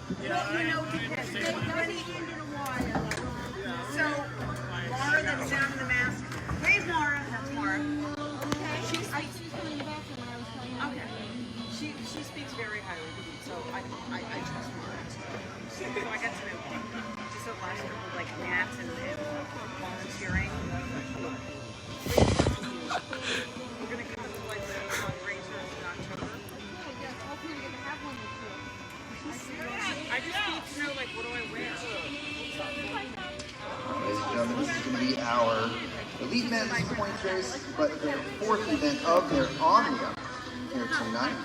Well, you know, depends. So, Mara that's down in the mask. Where's Mara? That's Mara. Okay. She speaks very highly of me, so I trust Mara. So I got to know just the last couple of like Nats and volunteering. We're gonna come to like the fundraisers in October. I just need to know like what do I wear? Ladies and gentlemen, this is going to be our Elite men's points race, but their fourth event of their Omnium here tonight.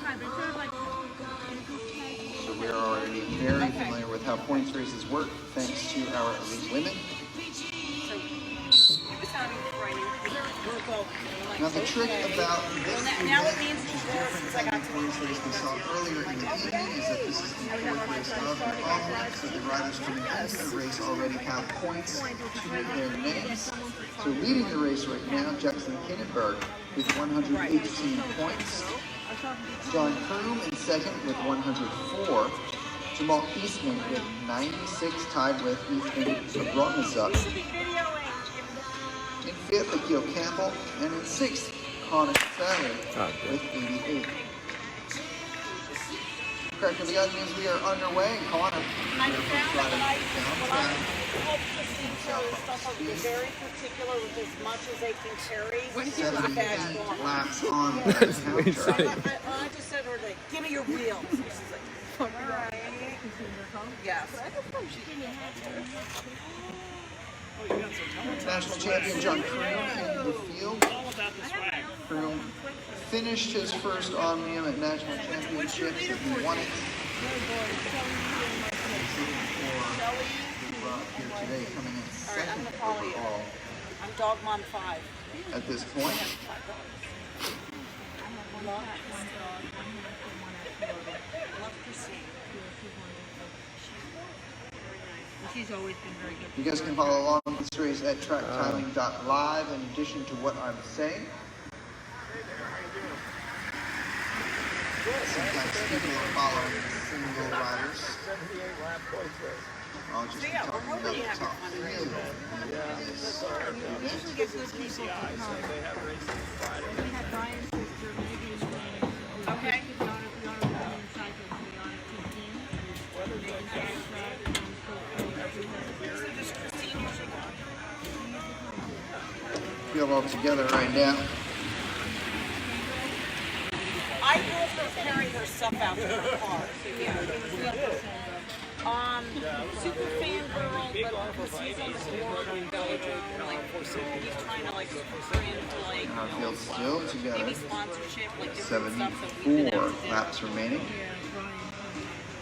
So we are already very familiar with how points races work, thanks to our Elite women. Now the trick about this event is different than the points race we saw earlier in the evening is that this is the fourth race of the Omnium, so the riders coming into the race already have points to their names. So leading the race right now, Jackson Kinnenberg with 118 points. John Kroom in second with 104. Jamal Eastman with 96, tied with Ethan Abronizuk. In fifth, Akil Campbell, and in sixth, Connor Sally with 88. Correct the good news, we are underway, and Connor, Stuff be very particular with as much as they can carry. 78 laps on the counter. I just said to her, like, give me your wheels. And she's like, all right. Yes. National champion John Kroom in the field. Kroom finished his first Omnium at National Championships and he won it. Here today, coming in second overall. I'm Dog Mom 5. At this point. She's always been very good. You guys can follow along with this race at tracktiming.live in addition to what I'm saying. Sometimes people are following single riders. I'll just tell you the top field. We usually get good people to come. We had Brian's sister, okay. Feel all together right now. I will her carrying her stuff out to her car. Super fan girl, but because he's on the board on Velodrome, like, he's trying to, like, brand to, like, Our field still together. maybe sponsorship, like, different stuff that we've been 74 able to do. laps remaining.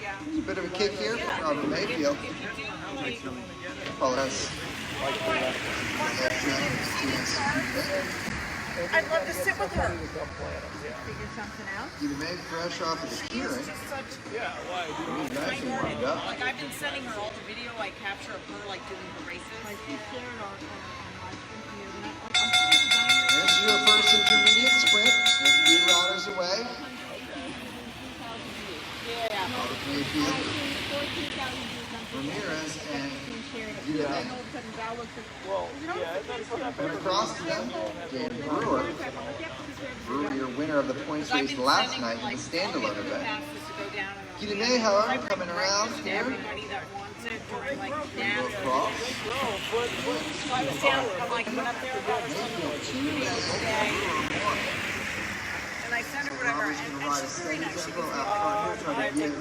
Yeah. There's a bit of a kick here from Robert Mayfield. Well, that's I'd love to sit with her. Figure something out. Guillemette fresh off of the hearing. He's nicely warmed up. Like, I've been sending her all the video I capture of her, like, doing her races. There's your first intermediate sprint. There's 3 riders away. Yeah. Robert Mayfield, Ramirez, and Guillemette. And across to them, Dan Brewer. Brewer, your winner of the points race last night in the standalone event. Guillemette, however, coming around here. Everybody that wants it during, like, Go naps. across. I was down, I'm like, went up there about and I sent her whatever, Robert's going to ride a steady tempo out front here, try to give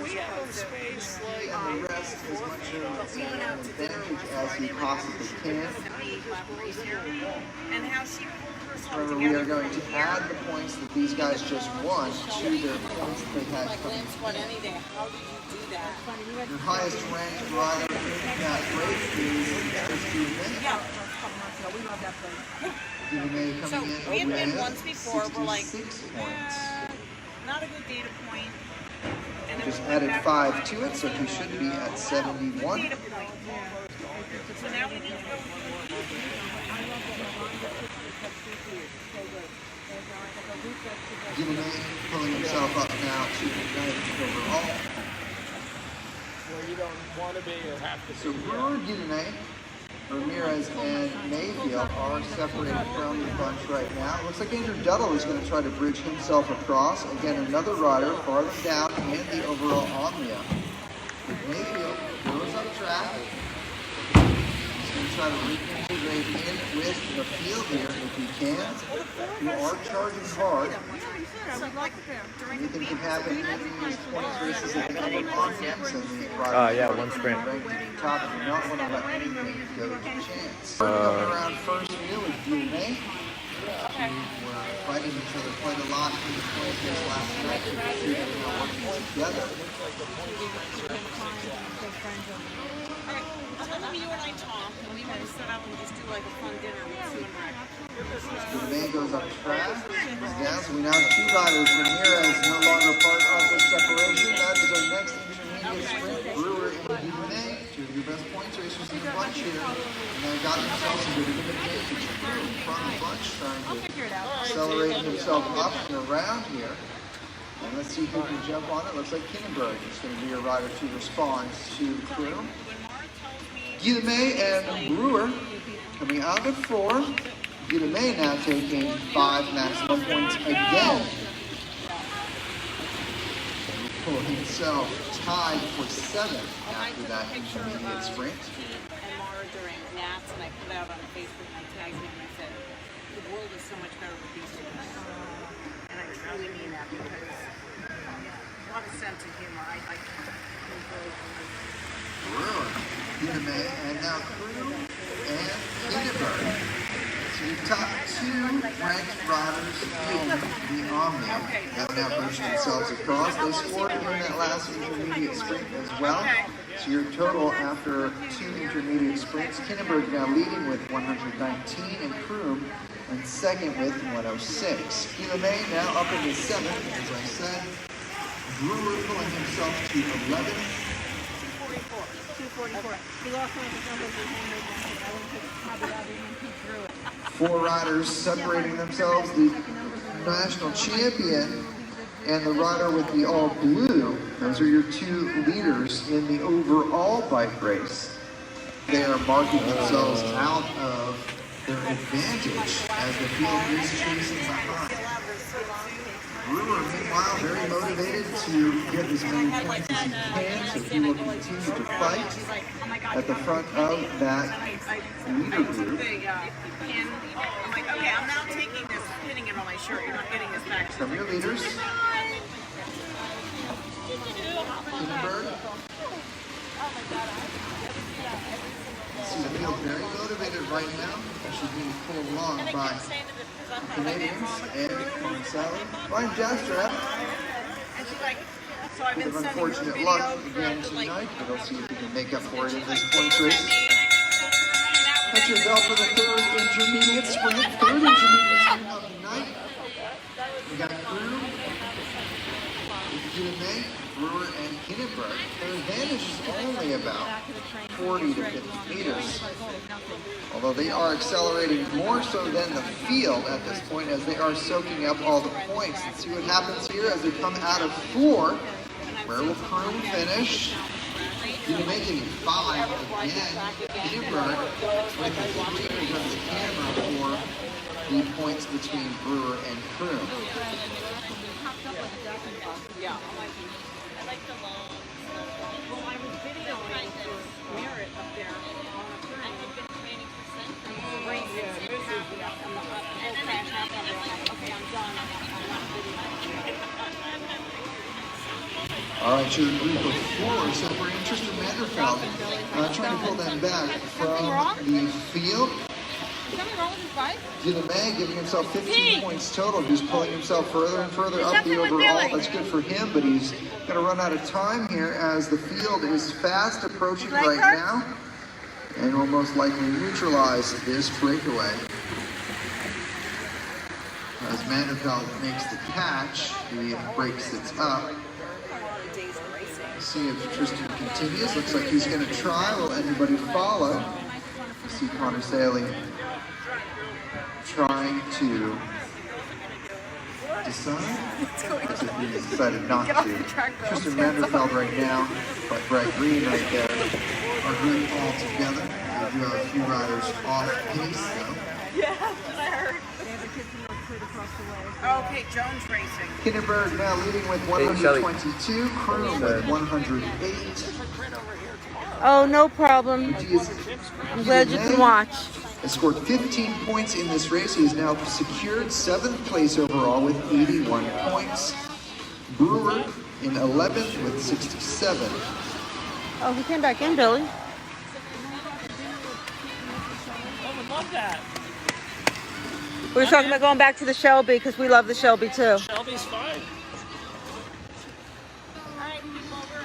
and the rest as much of an advantage as he possibly can. and how she pulled herself Remember, we are going to add the points that these guys just won to their points that they had like coming. Lance won anything. How did you do that? Your highest ranked rider in that race is Guillemette. Yeah. Guillemette So coming we in had been with once before. We're like, 66 points. not a good data point. And then Just we went added back 5 to it, so he should be at 71. data point. So now we need to go. Guillemette pulling himself up now to 9th overall. So Brewer, Guillemette, Ramirez, and Mayfield are separated from the bunch right now. It looks like Andrew Duddle is going to try to bridge himself across. Again, another rider farther down in the overall Omnium. Mayfield goes up track. He's going to try to reintegrate in with the field here if he can. You are charging hard. Anything can happen in these points races that come on Omniums and the yeah, one sprint. Top, you don't want to let anything go to chance. Coming around first here with Guillemette. Who were fighting each other quite a lot in the point race last night. You can see them now working together. Tell them you and I talk, and we might set up and just do like a fun dinner with Sue and Rick. Guillemette goes up track. Down, so we now have two riders. Ramirez no longer part of this separation. That is our next intermediate sprint. Brewer and Guillemette, two of your best points racers in the bunch here. And they got themselves a bit of an advantage from the bunch, trying to accelerate himself up and around here. And let's see who can jump on it. Looks like Kinenberg is going to be a rider to respond to the crew. Guillemette and Brewer coming out at 4. Guillemette now taking 5 maximum points again. Pull himself tied for 7th after that intermediate sprint. And Mara during Nats, and I put out on Facebook and I tagged him and I said, the world is so much better with these two. And I really mean that because a lot of sense of humor. I Brewer, Guillemette, and now Crew and Kinenberg. So you've top 2 ranked riders in the Omnium have now pushed themselves across. They scored in that last intermediate sprint as well. So your total after 2 intermediate sprints, Kinenberg now leading with 119 and Crew in second with 106. Guillemette now up into 7th, as I said. Brewer pulling himself to 11th. 244. He lost one of his numbers in handmade. I wouldn't take probably out and he drew it. 4 riders separating themselves, the national champion and the rider with the all blue. Those are your 2 leaders in the overall bike race. They are marking themselves out of their advantage as the field is chasing behind. Brewer, meanwhile, very motivated to get as many points as he can, so he will continue to fight at the front of that leader group. I'm like, okay, I'm now taking this, pinning it on my shirt. You're not getting this back. From your leaders, Kinenberg. See the field very motivated right now, actually being pulled along by Canadians and Sally. Ryan Jastrap. And she's like, so I've been Bit of sending her unfortunate videos luck for again them to like, tonight, but we'll see if we can make up for it in this points race. That's your bell for the 3rd intermediate sprint. 3rd intermediate sprint of the night. We got Crew, Guillemette, Brewer, and Kinenberg. Their advantage is only about 40 to 50 meters. Although they are accelerating more so than the field at this point as they are soaking up all the points. Let's see what happens here as they come out of 4. Where will Crew finish? Guillemette getting 5 again. Kinenberg with the 3 in the camera for the points between Brewer and Crew. yeah, I'm like, I like the long. Well, I was videoing Merit up there on a crew. I had been training for Century. Great good. I'm the whole crash happened. I'm like, okay, I'm done. I'm not videoing. All right, your group of 4 separating Tristan Manderfeld, trying to pull them back from the field. Something wrong with his bike? Guillemette giving himself 15 points total. He's pulling himself further and further up the overall. That's good for him, but he's going to run out of time here as the field is fast approaching right now and will most likely neutralize this breakaway. As Manderfeld makes the catch, he breaks it up. See if Tristan continues. Looks like he's going to try. Will anybody follow? See Connor Saley trying to decide. So he decided not to. Tristan Vanderveld right now, but bright green right there are good all together. They do have a few riders off pace though. Yeah, I heard. Okay, Jones Racing. Kinderberg now leading with 122, Kroom with 108. Oh, no problem. I'm glad you can watch. Has scored 15 points in this race. He has now secured 7th place overall with 81 points. Brewer in 11th with 67. Oh, he came back in, Billy. I would love that. We were talking about going back to the Shelby because we love the Shelby too. Shelby's fine.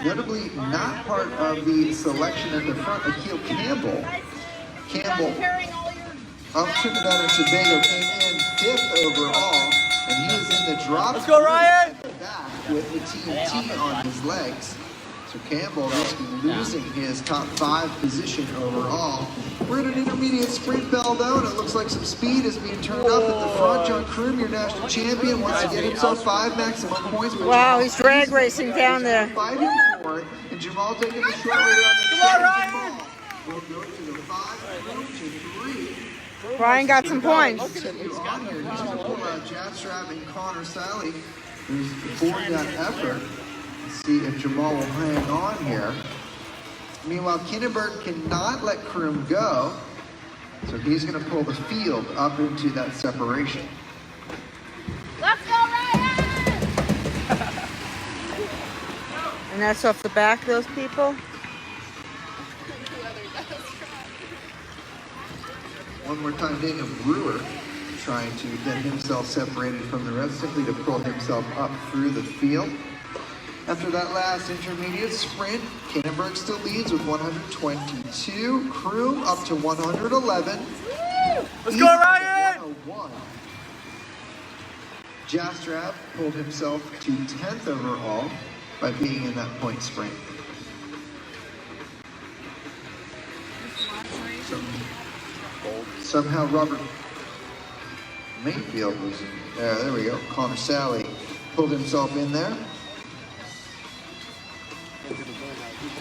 Notably not part of the selection at the front, Akil Campbell. Campbell of Trinidad and Tobago came in 5th overall, and he was in the drop. Let's go, Ryan! Back with the TNT on his legs. So Campbell risking losing his top 5 position overall. We're in an intermediate sprint bell though, and it looks like some speed is being turned up at the front. John Kroom, your national champion, wants to get himself 5 maximum points. Wow, he's drag racing down there. Fighting for it, and Jamal taking the short way on the track. We'll go to the 5 to 3. Ryan got some points. On here. He's going to pull out Jastrab and Connor Sally, who's aboard that effort. Let's see if Jamal will hang on here. Meanwhile, Kinderberg cannot let Kroom go, so he's going to pull the field up into that separation. Let's go, Ryan! And that's off the back, those people. One more time, Daniel Brewer trying to get himself separated from the rest, simply to pull himself up through the field. After that last intermediate sprint, Kinderberg still leads with 122. Kroom up to 111. Let's go, Ryan! 101. Jastrab pulled himself to 10th overall by being in that point sprint. Somehow Robert Mayfield was in there we go. Connor Sally pulled himself in there.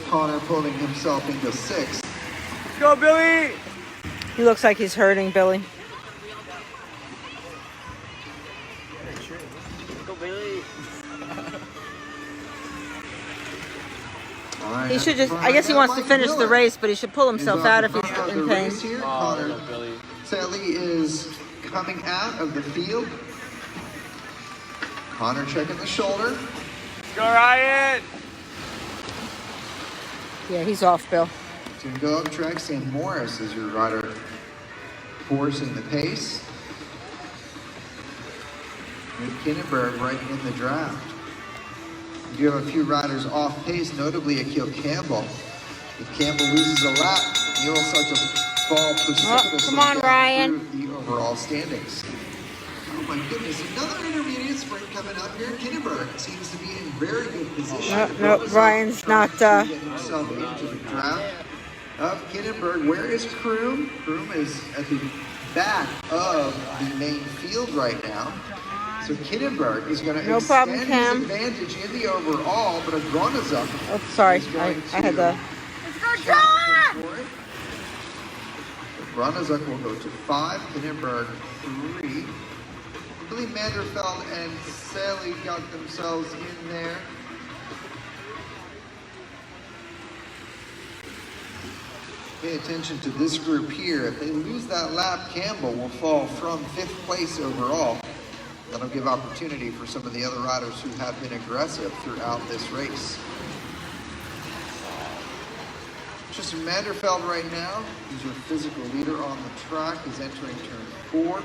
Connor pulling himself into 6th. Let's go, Billy! He looks like he's hurting, Billy. Let's go, Billy! He should just, I guess he wants to finish the race, but he should pull himself out if he's in pain. Connor Sally is coming out of the field. Connor checking the shoulder. Let's go, Ryan! Yeah, he's off, Bill. To go up track, Sam Morris is your rider forcing the pace. With Kinderberg right in the draft. You have a few riders off pace, notably Akil Campbell. If Campbell loses a lap, he will start to fall precipitously come on, Ryan. through the overall standings. Oh my goodness, another intermediate sprint coming up here. Kinderberg seems to be in very good position. No, Ryan's not. Get himself into the draft of Kinderberg. Where is Kroom? Kroom is at the back of the main field right now. So Kinderberg is going to extend his advantage in the overall, but Agronazuk Oh, sorry, I had the. Agronazuk will go to 5, Kinderberg 3. I believe Manderfeld and Sally got themselves in there. Pay attention to this group here. If they lose that lap, Campbell will fall from 5th place overall. That'll give opportunity for some of the other riders who have been aggressive throughout this race. Tristan Manderfeld right now, who's your physical leader on the track, is entering turn 4.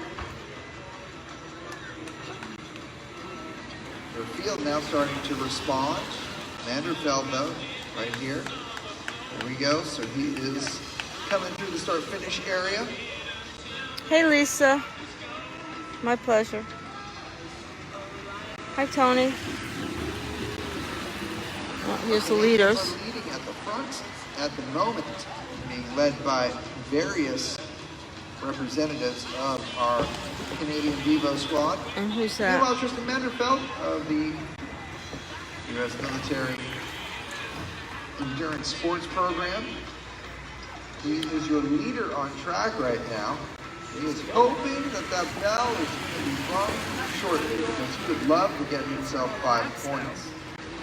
Their field now starting to respond. Manderfeld though, right here. There we go, so he is coming through the start-finish area. Hey, Lisa. My pleasure. Hi, Tony. Oh, here's the leaders. Leading at the front at the moment, being led by various representatives of our Canadian Vivo squad. And who's that? Meanwhile, Tristan Manderfeld of the U.S. Military Endurance Sports Program. He is your leader on track right now. He is hoping that that bell is going to be rung shortly because he would love to get himself 5 points.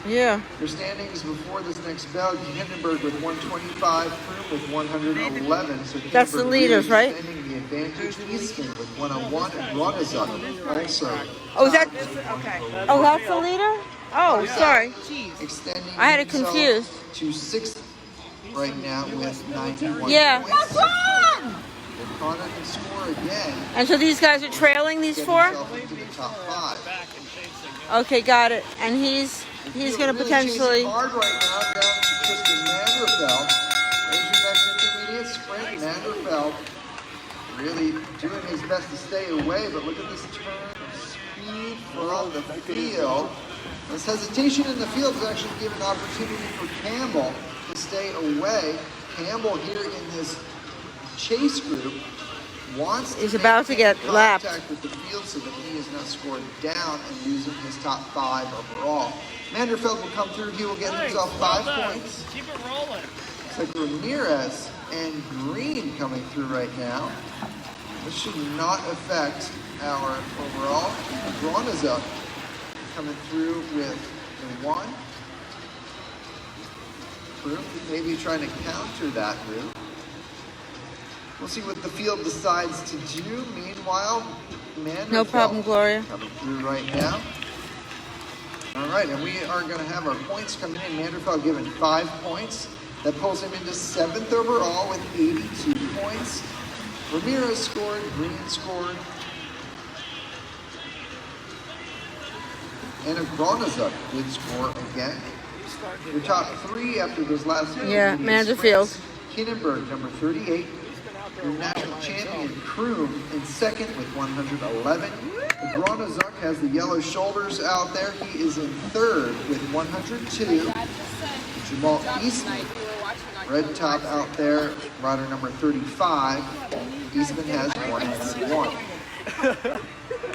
Yeah. Your standings before this next bell, Hindenburg with 125, Kroom with 111. So that's the leaders, right? Extending the advantage. Eastman with 101 and Ronazuk also. Oh, is that? Okay. Oh, that's the leader? Oh, sorry. Extending I had it confused. To 6th right now with 91 yeah. points. Connor can score again. And so these guys are trailing these four? Into the top 5. Okay, got it. And he's going to potentially. Hard right now down to Tristan Manderfeld. There's your next intermediate sprint. Manderfeld really doing his best to stay away, but look at this turn of speed from the field. This hesitation in the field is actually giving an opportunity for Campbell to stay away. Campbell here in this chase group wants to he's about to get lapped with the field so that he is not scored down and losing his top 5 overall. Manderfeld will come through. He will get himself 5 points. Keep it rolling. Looks like Ramirez and Green coming through right now. This should not affect our overall. Ronazuk coming through with the 1. Maybe trying to counter that route. We'll see what the field decides to do. Meanwhile, Manderfeld no problem, Gloria. Coming through right now. All right, and we are going to have our points coming in. Manderfeld given 5 points. That pulls him into 7th overall with 82 points. Ramirez scored, Green scored. And Ronazuk did score again. Your top 3 after those last 2. Yeah, Manderfeld. Hindenburg, number 38. Your national champion, Kroom, in 2nd with 111. Ronazuk has the yellow shoulders out there. He is in 3rd with 102. Jamal Eastman, red top out there, rider number 35. Eastman has 101.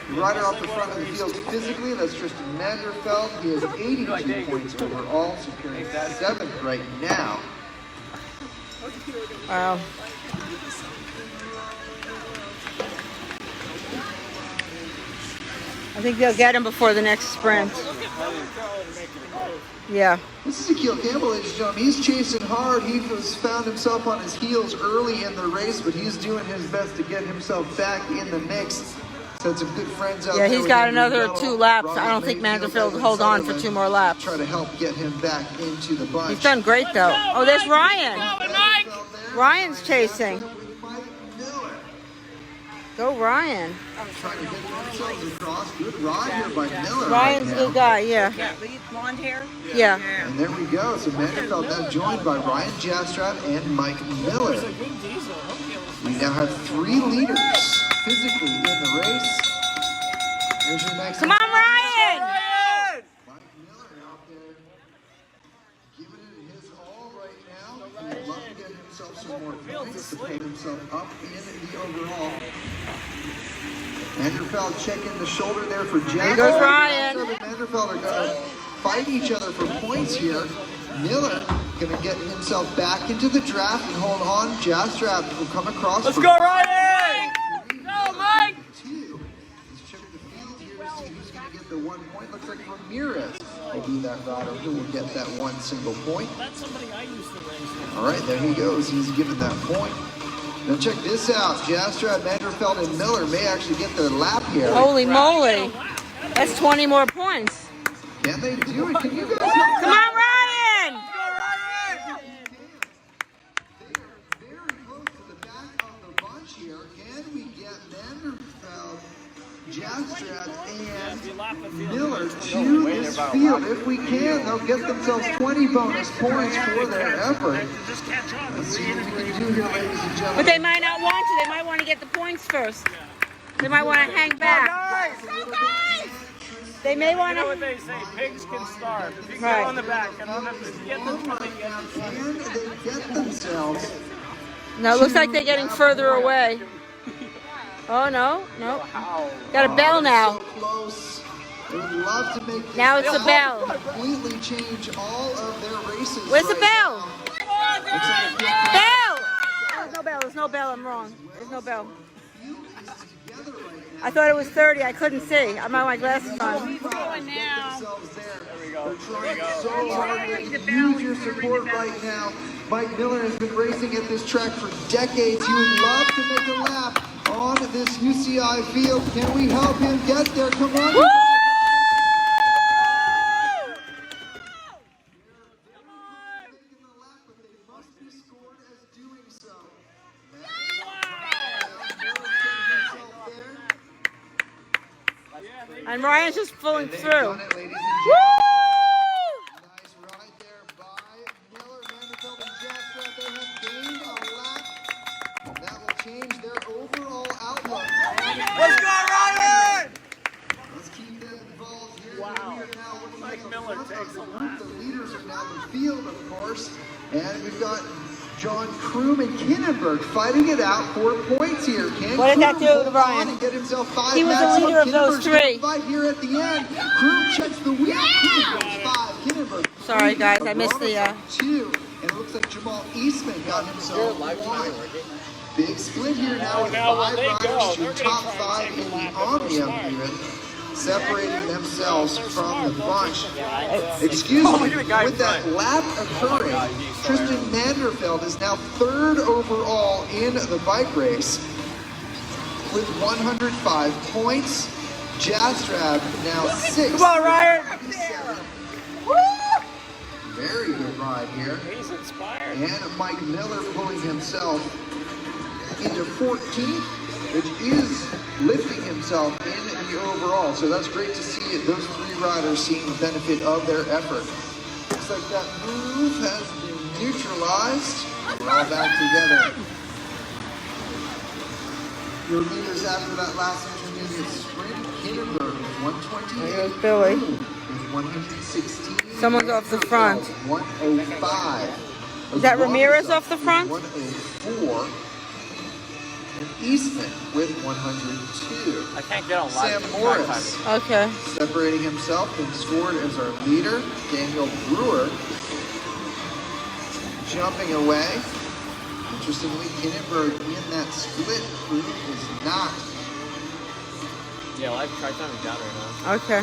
The rider off the front of the field physically, that's Tristan Manderfeld. He has 82 points overall, securing 7th right now. Wow. I think they'll get him before the next sprint. Yeah. This is Akil Campbell, ladies and gentlemen. He's chasing hard. He has found himself on his heels early in the race, but he's doing his best to get himself back in the mix. Had some good friends out there. Yeah, he's got another 2 laps. I don't think Manderfeld will hold on for 2 more laps. Try to help get him back into the bunch. He's done great though. Oh, there's Ryan. Ryan's chasing. Go Ryan. Trying to get themselves across. Good ride here by Miller. Ryan's a good guy, yeah. Blonde hair? Yeah. And there we go. So Manderfeld now joined by Ryan Jastrab and Mike Miller. We now have 3 leaders physically in the race. Here's your next. Come on, Ryan! Mike Miller out there giving it his all right now. He would love to get himself some more points to put himself up in the overall. Manderfeld checking the shoulder there for Jack. Here goes Ryan. So the Manderfeld are going to fight each other for points here. Miller going to get himself back into the draft and hold on. Jastrab will come across. Let's go, Ryan! Go, Mike! He's checking the field here to see who's going to get the 1 point. Looks like Ramirez will be that rider who will get that 1 single point. That's somebody I used to race. All right, there he goes. He's given that point. Now check this out. Jastrab, Manderfeld, and Miller may actually get their lap here. Holy moly. That's 20 more points. Can they do it? Can you guys help? Come on, Ryan! They are very close to the back of the bunch here. Can we get Manderfeld, Jastrab, and Miller to this field? If we can, they'll get themselves 20 bonus points for their effort. Let's see what we can do here, ladies and gentlemen. But they might not want to. They might want to get the points first. They might want to hang back. They may want You know to. what they say, pigs can starve. If you go Right. on the back and on the get them coming, get them Can they get themselves? No, it looks like they're getting further away. Oh, no, no. Wow. Got a bell now. So close. They would love to make this Now it's a bell. completely change all of their races. Where's the right bell? now. Looks like a Bell! There's no bell. There's no bell. I'm wrong. There's no bell. together right now. I thought it was 30. I couldn't see. I'm out my glasses on. He's going now. There we go. They're trying so hard to use your support right now. Mike Miller has been racing at this track for decades. He would love to make a lap on this UCI field. Can we help him get there? Come on. Woo! And Ryan's just pulling through. Woo! Nice ride there by Miller, Vanderbilt, and Jasper. They have gained a lap. That will change their overall outlook. Let's go, Ryan! Let's keep them involved here. Wow. We are now looking Mike at the Miller front takes of the a group. lap. The leaders are now the field, of course. And we've got John Kroom and Kinnenberg fighting it out for points here. Can What did that Kroom do to hold on Ryan? and get himself 5 He was the maximum? leader of those Kinnenberg's gonna three. Fight here at the end. Kroom checks the wheel. Kroom goes 5. Kinnenberg. Sorry, 3. guys, I missed the, Abramovich, 2. And it looks like Jamal Eastman got himself 1. Big split here now with Now, when 5 they riders go, to they're top gonna 5 try and take in a the lap if they're Omnium smart. even, separating themselves from the bunch. Yeah, Excuse Oh, me, look at the guy in with that front. lap occurring, God, he's so Tristan arrogant. Manderfeld is now 3rd overall in the bike race with 105 points. Jastrab now 6th. Come on, Ryan! Very good ride here. He's inspired. And Mike Miller pulling himself into 14th, which is lifting himself in the overall. So that's great to see those 3 riders seeing the benefit of their effort. Looks like that move has been neutralized. We're all back together. Your leaders after that last intermediate sprint, Hindenburg with 128. There's Billy. With 116. Someone's off the front. 105. Is that Ramirez off the front? 104. And Eastman with 102. I can't get on Sam live. Morris Okay. separating himself and scored as our leader. Daniel Brewer jumping away. Interestingly, Kinnenberg in that split group is not. Yeah, live try time is down right now. Okay.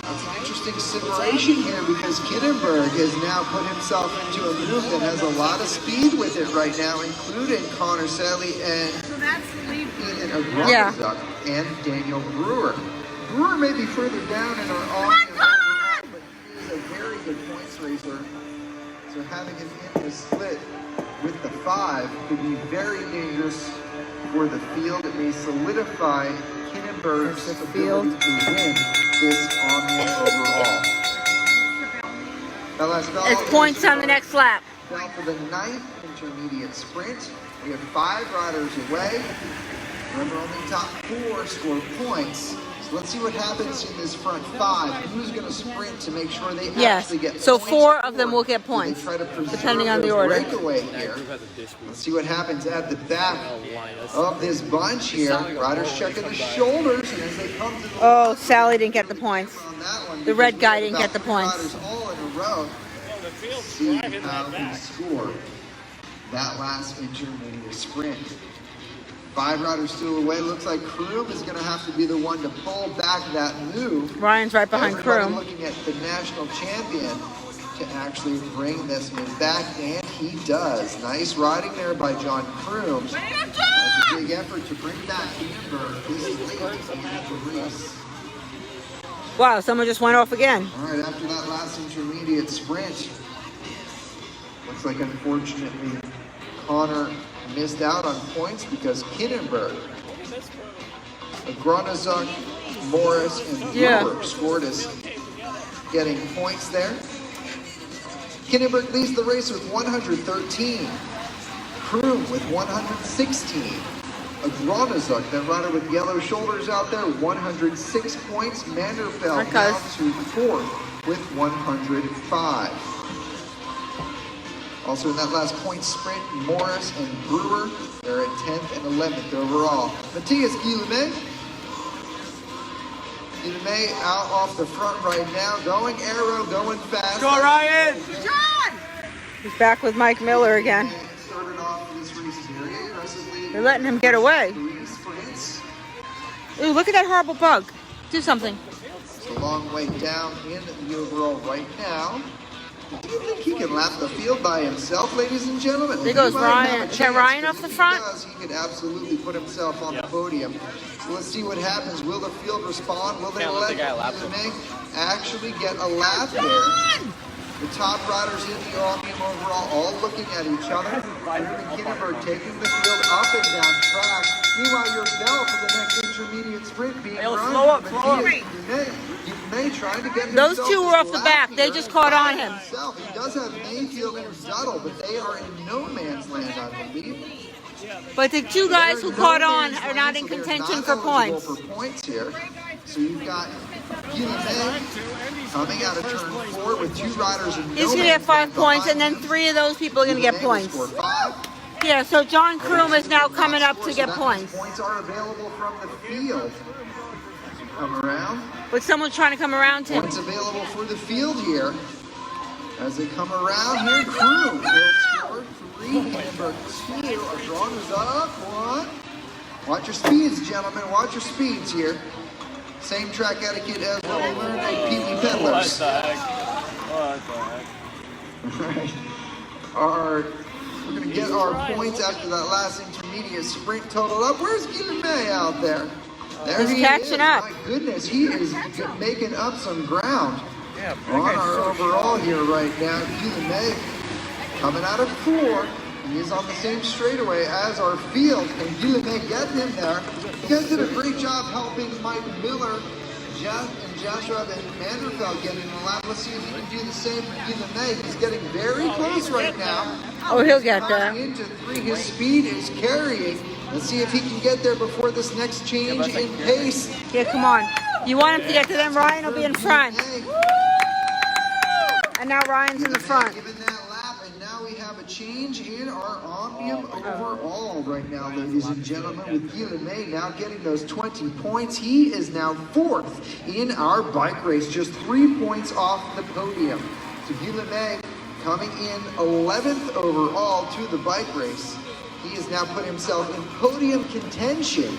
That's an interesting separation here because Kinnenberg has now put himself into a move that has a lot of speed with it right now, including Connor Selly and So that's leave. Ian Agronizuk and Daniel Brewer. Brewer may be further down in our audience overall, but he is a very good points racer. So having him in the split with the 5 could be very dangerous for the field. It may solidify Kinnenberg's There's the ability field. to win this Omnium overall. That last bell It's points on the next lap. Now for the 9th intermediate sprint, we have 5 riders away. Remember, only top 4 score points. So let's see what happens in this front 5. Who's going to sprint to make sure they Yes. actually get So points? 4 of them Or will get do points, they try to preserve depending on the their order. breakaway here. Let's see what happens at the back of this bunch here. Riders checking the shoulders, and as they come to the Oh, Sally didn't get the points. on that one, The red because guy we didn't have get the about points. 3 riders all in a row. The field's See driving how that he back. scored that last intermediate sprint. 5 riders still away. Looks like Kroom is going to have to be the one to pull back that move. Ryan's right behind Everybody Kroom. looking at the national champion to actually bring this move back, and he does. Nice riding there by John Kroom. That's a big effort to bring back Hamburg this late in the race. Wow, someone just went off again. All right, after that last intermediate sprint, looks like unfortunately Connor missed out on points because Kinnenberg, Agronizuk, Morris, and Yeah. Brewer scored as getting points there. Kinnenberg leads the race with 113. Kroom with 116. Agronizuk, that rider with yellow shoulders out there, 106 points. Manderfeld Okay. down to 4th with 105. Also in that last point sprint, Morris and Brewer, they're at 10th and 11th overall. Mathias Guillemette. Guillemette out off the front right now, going arrow, going fast. Go, Ryan! He's back with Mike Miller again. Started off this race very aggressively. They're letting him get away. 3 sprints. Ooh, look at that horrible bug. Do something. It's a long way down in the overall right now. Do you think he can lap the field by himself, ladies and gentlemen? There goes He might have Ryan. a Is that chance, Ryan off because the if he front? does, he could absolutely put himself on the podium. So let's see what happens. Will the field respond? Will they Can't let let the guy lap him. Guillemette actually get a lap there? The top riders in the Omnium overall all looking at each other. Ruben Kinneberg taking the field up and down track. Meanwhile, your bell for the next intermediate sprint being Hey, run. slow up, slow up. Guillemette trying to get Those himself two were off the lap back. They here just caught on him. himself. He does have Mayfield and Duddle, but they are in no man's land, I believe. But the two guys who caught on are not in contention for points. For points here. So you've got Guillemette coming out of turn 4 with 2 riders in He's going to get 5 points, and then 3 of those people are going to get points. Yeah, so John Kroom is now coming up to get points. Points are available from the field. Come around. But someone's trying to come around to him. Points available for the field here. As they come around here, Kroom will score 3, Hamburg 2. Abron is up 1. Watch your speeds, gentlemen. Watch your speeds here. Same track etiquette as what we learned at Pee Wee Peddlers. Right. We're going to get our points after that last intermediate sprint totaled up. Where's Guillemette out there? There He's he catching is. up. My goodness, he is making up some ground on our overall here right now. Guillemette coming out of 4. He is on the same straightaway as our field. Can Guillemette get him there? You guys did a great job helping Mike Miller, and Joshua and Manderfeld get in the lap. Let's see if he can do the same for Guillemette. He's getting very close right now. Oh, he'll get there. Into 3, his speed is carrying. Let's see if he can get there before this next change in pace. Yeah, come on. You want him to get to them, Ryan will be in front. And now Ryan's in the front. Given that lap, and now we have a change in our Omnium overall right now, ladies and gentlemen, with Guillemette now getting those 20 points. He is now 4th in our bike race, just 3 points off the podium. So Guillemette coming in 11th overall to the bike race. He has now put himself in podium contention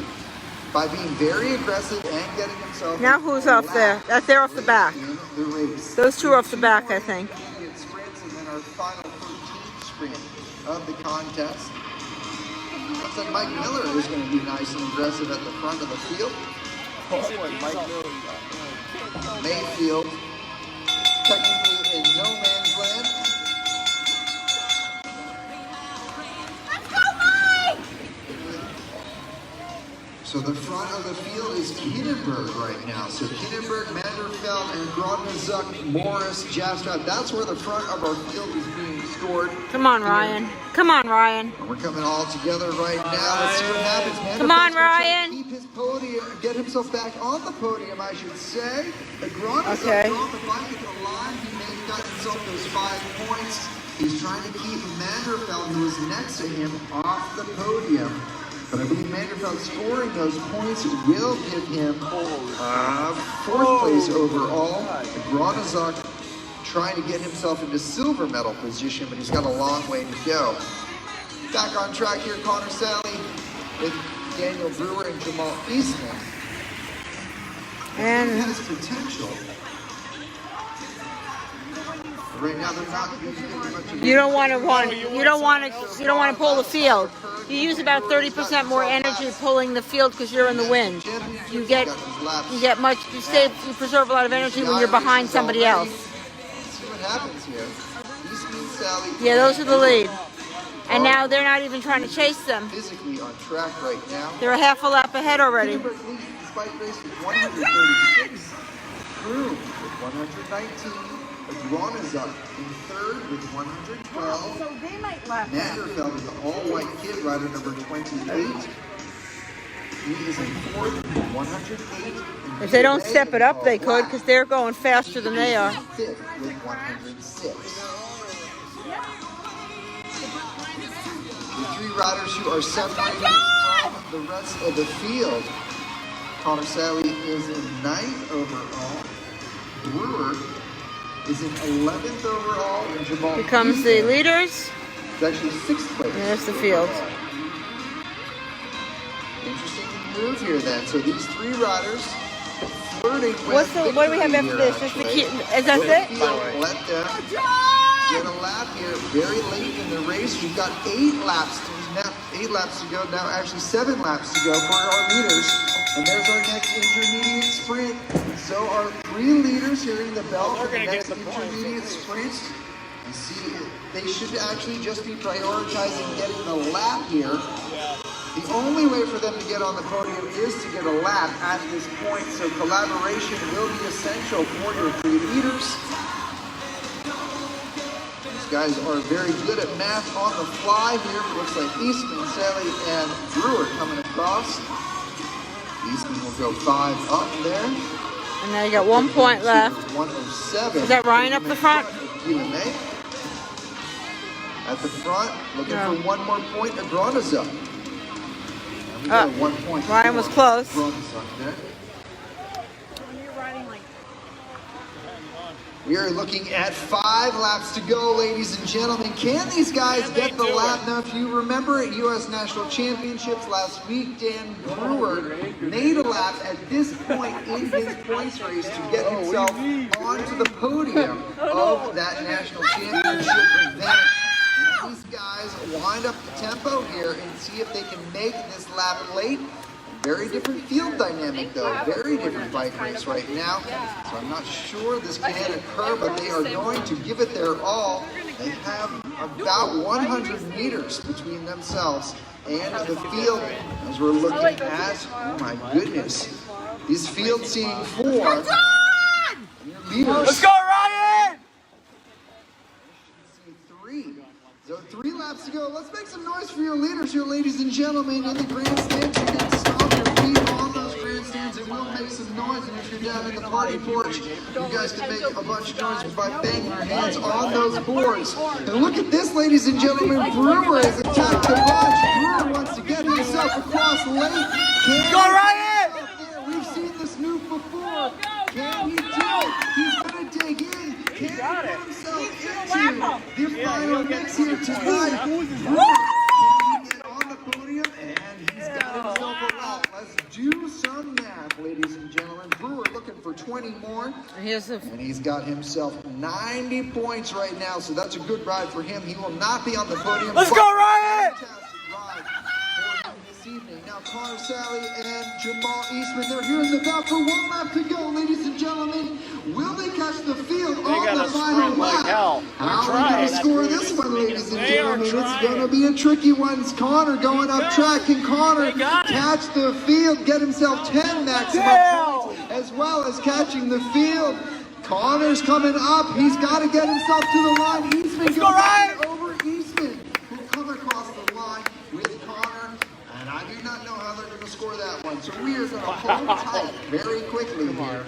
by being very aggressive and getting himself. Now who's off there? They're off the back. In the race. Those two are off the back, I think. Sprints, and then our final 13th sprint of the contest. Looks like Mike Miller is going to be nice and aggressive at the front of the field. Mayfield, technically in no man's land. So the front of the field is Kinneberg right now. So Kinneberg, Manderfeld, and Grodnazuk, Morris, Jastrap. That's where the front of our field is being scored. Come on, Ryan. Come on, Ryan. And we're coming all together right now. Let's see what happens. Manderfeld's Come on, gonna try to Ryan. keep his podium, get himself back on the podium, I should say. The Grodnazuk Okay. on the bike at the line. He may have got himself those 5 points. He's trying to keep Manderfeld, who is next to him, off the podium. But I believe Manderfeld scoring those points will give him 4th place overall. Grodnazuk trying to get himself into silver medal position, but he's got a long way to go. Back on track here, Connor Sally with Daniel Brewer and Jamal Eastman. And He has potential. Right now, they're not using much of you don't want to pull the field. You use about 30% more energy pulling the field because you're in the wind. You preserve a lot of energy when you're behind somebody else. Let's see what happens here. Eastman, Sally. Yeah, those are the lead. And now they're not even trying to chase them. Physically on track right now. They're a half a lap ahead already. Kinneberg leads this bike race with 136. Kroom with 119. Grodnazuk in 3rd with 112. So they might lap that. Manderfeld is the all-white kid rider number 28. He is in 4th with 108. And If they don't step it up, they could because they're going faster than they are. 5th with 106. riders who are separated from the rest of the field. Connor Sally is in 9th overall. Brewer is in 11th overall. And Jamal Becomes the leaders. It's actually 6th place. And there's the field. Interesting move here then. So these 3 riders flirting with What do we have victory after here, this? Just the actually. key, is that it? Let them get a lap here very late in the race. We've got 8 laps to go now, actually 7 laps to go for our leaders. And there's our next intermediate sprint. So our 3 leaders here in the belt for the next intermediate sprint. You see, they should actually just be prioritizing getting the lap here. The only way for them to get on the podium is to get a lap at this point. So collaboration will be essential for your 3 leaders. These guys are very good at math on the fly here. It looks like Eastman, Sally, and Brewer coming across. Eastman will go 5 up there. And now you got 1 point left. 107. Is that Ryan up the front? Guillemette at the front, looking for 1 more point. Agrana's up. And we got 1 point. Ryan was close. Agrana's up there. When you're riding like We are looking at 5 laps to go, ladies and gentlemen. Can these guys get the lap? Now, if you remember at U.S. National Championships last week, Dan Brewer made a lap at this point in his points race to get himself onto the podium of that national championship event. And these guys wind up the tempo here and see if they can make this lap late. Very different field dynamic though, very different bike race right now. So I'm not sure this can occur, but they are going to give it their all. They have about 100 meters between themselves and the field as we're looking at, oh my goodness, these fields seeing 4 meters. Let's go, Ryan! See 3. So 3 laps to go. Let's make some noise for your leaders here, ladies and gentlemen, in the grandstand. You can stomp your feet on those grandstands and we'll make some noise. And if you're down in the party porch, you guys can make a bunch of noise by banging your hands on those boards. And look at this, ladies and gentlemen. Brewer has attacked the bunch. Brewer wants to get himself across late. Go, Ryan! We've seen this move before. Can he do it? He's going to dig in. Can he put himself into the final mix here tonight? Can he get on the podium? And he's got himself a lap. Let's do some math, ladies and gentlemen. Brewer looking for 20 more. And he's got himself 90 points right now, so that's a good ride for him. He will not be on the podium. Let's go, Ryan! Fantastic ride for him this evening. Now, Connor Sally and Jamal Eastman, they're here in the back for 1 lap to go, ladies and gentlemen. Will they catch the field on the final lap? How are we going to score this one, ladies and gentlemen? It's going to be a tricky one. It's Connor going up track. Can Connor catch the field, get himself 10 maximum points, as well as catching the field? Connor's coming up. He's got to get himself to the line. Eastman goes right over. Eastman will come across the line with Connor. And I do not know how they're going to score that one. So we are going to hold tight very quickly here.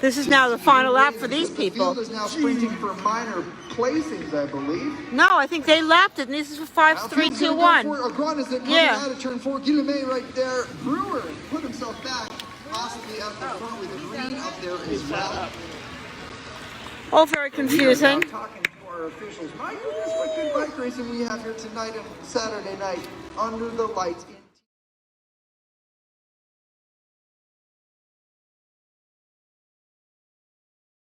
This is now the final lap for these people. The field is now sprinting for minor placings, I believe. No, I think they lapped it, and this is for 5, 3, 2, 1. Agrana's coming out of turn 4. Guillemette right there. Brewer put himself back, possibly out the front with Green up there as well. All very confusing. We are now talking to our officials. My goodness, what good bike racing we have here tonight and Saturday night under the lights.